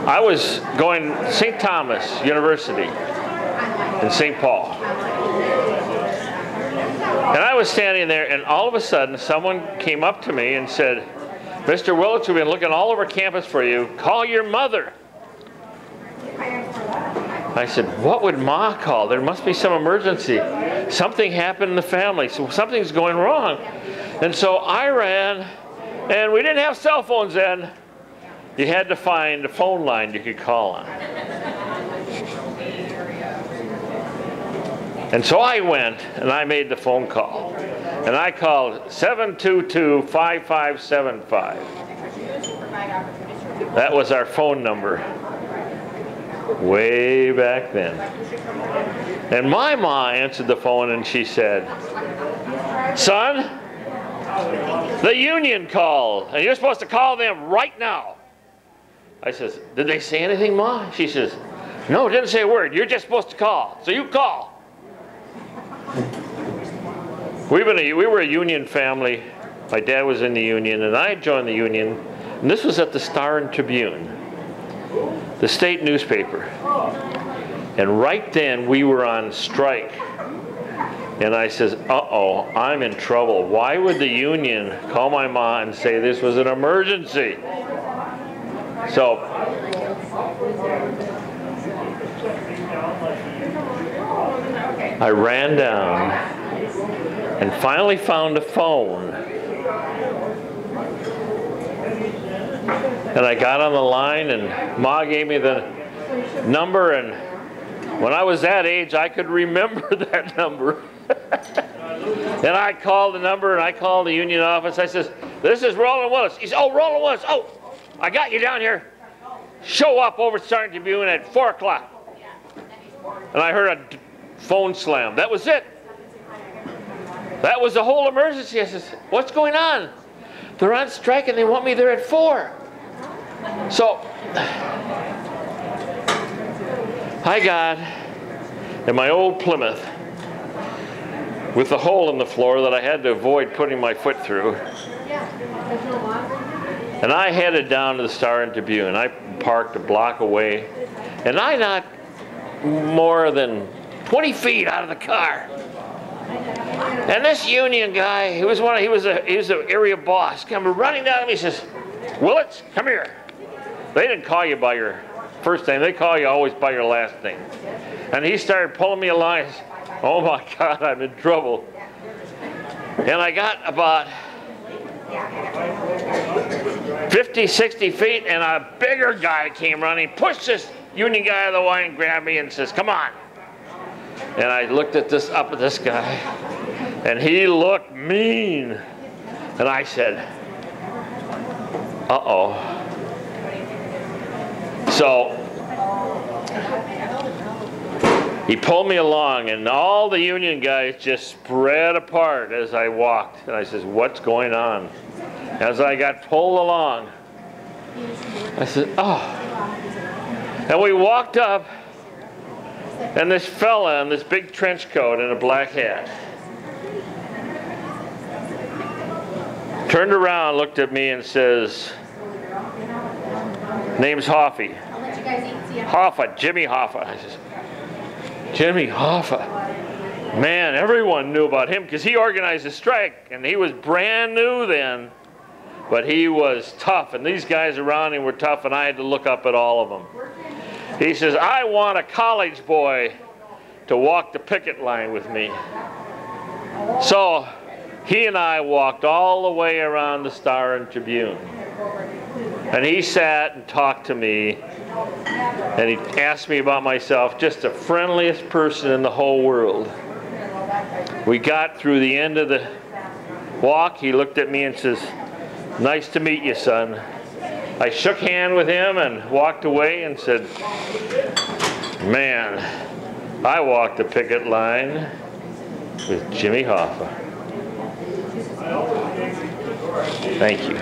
I was going to St. Thomas University in St. Paul. And I was standing there, and all of a sudden, someone came up to me and said, "Mr. Willits, we've been looking all over campus for you. Call your mother." I said, "What would Ma call? There must be some emergency. Something happened in the family. So something's going wrong." And so I ran, and we didn't have cell phones then. You had to find a phone line you could call on. And so I went, and I made the phone call. And I called 722-5575. That was our phone number way back then. And my ma answered the phone, and she said, "Son, the union called, and you're supposed to call them right now." I says, "Did they say anything, Ma?" She says, "No, didn't say a word. You're just supposed to call, so you call." We were a union family. My dad was in the union, and I joined the union. And this was at the Star and Tribune, the state newspaper. And right then, we were on strike. And I says, "Uh-oh, I'm in trouble. Why would the union call my mom and say this was an emergency?" So I ran down and finally found a phone. And I got on the line, and Ma gave me the number, and when I was that age, I could remember that number. And I called the number, and I called the union office. I says, "This is Roland Willits." He said, "Oh, Roland Willits. Oh, I got you down here. Show up over at Star and Tribune at 4 o'clock. And I heard a phone slam. That was it. That was the whole emergency. I says, "What's going on?" "They're on strike, and they want me there at 4. So I got in my old Plymouth with the hole in the floor that I had to avoid putting my foot through. And I headed down to the Star and Tribune. I parked a block away, and I not more than 20 feet out of the car. And this union guy, he was an area boss, came running down to me. He says, "Willits, come here." They didn't call you by your first name. They call you always by your last name. And he started pulling me along. Said, "Oh my God, I'm in trouble." And I got about 50, 60 feet, and a bigger guy came running, pushed this union guy out of the way and grabbed me and says, "Come on." And I looked up at this guy, and he looked mean. And I said, "Uh-oh." So he pulled me along, and all the union guys just spread apart as I walked. And I says, "What's going on?" As I got pulled along, I said, "Oh." And we walked up, and this fella in this big trench coat and a black hat turned around, looked at me, and says, "Name's Hoffa." "Hoffa, Jimmy Hoffa." I says, "Jimmy Hoffa." Man, everyone knew about him because he organized a strike, and he was brand new then. But he was tough, and these guys around him were tough, and I had to look up at all of them. He says, "I want a college boy to walk the picket line with me." So he and I walked all the way around the Star and Tribune. And he sat and talked to me, and he asked me about myself, just the friendliest person in the whole world. We got through the end of the walk. He looked at me and says, "Nice to meet you, son." I shook hands with him and walked away and said, "Man, I walked the picket line with Jimmy Hoffa." Thank you.